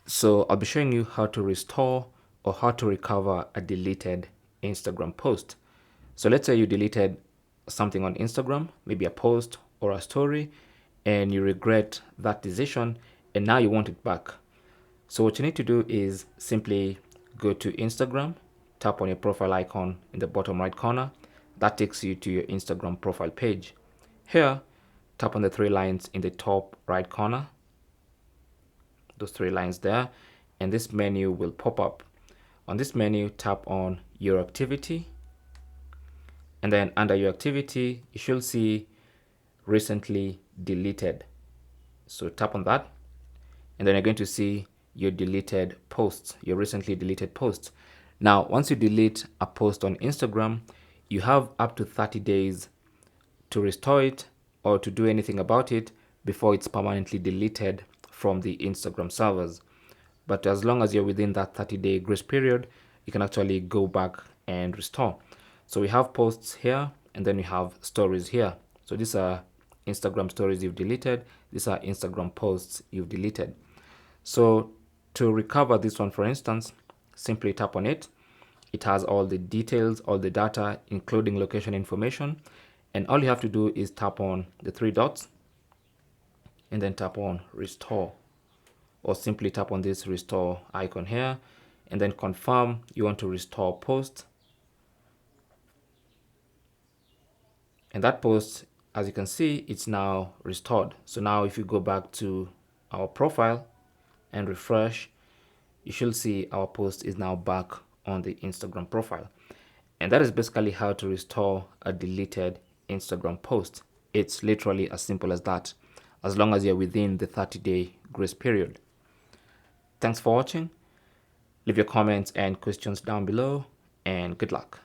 So I'll be showing you how to restore or how to recover a deleted Instagram post. So let's say you deleted something on Instagram, maybe a post or a story, and you regret that decision and now you want it back. So what you need to do is simply go to Instagram, tap on your profile icon in the bottom right corner. That takes you to your Instagram profile page. Here, tap on the three lines in the top right corner, those three lines there, and this menu will pop up. On this menu, tap on your activity, and then under your activity, you should see recently deleted. So tap on that, and then you're going to see your deleted posts, your recently deleted posts. Now, once you delete a post on Instagram, you have up to 30 days to restore it or to do anything about it before it's permanently deleted from the Instagram servers. But as long as you're within that 30-day grace period, you can actually go back and restore. So we have posts here, and then we have stories here. So these are Instagram stories you've deleted. These are Instagram posts you've deleted. So to recover this one, for instance, simply tap on it. It has all the details, all the data, including location information. And all you have to do is tap on the three dots and then tap on restore, or simply tap on this restore icon here and then confirm you want to restore post. And that post, as you can see, it's now restored. So now if you go back to our profile and refresh, you should see our post is now back on the Instagram profile. And that is basically how to restore a deleted Instagram post. It's literally as simple as that, as long as you're within the 30-day grace period. Thanks for watching. Leave your comments and questions down below, and good luck.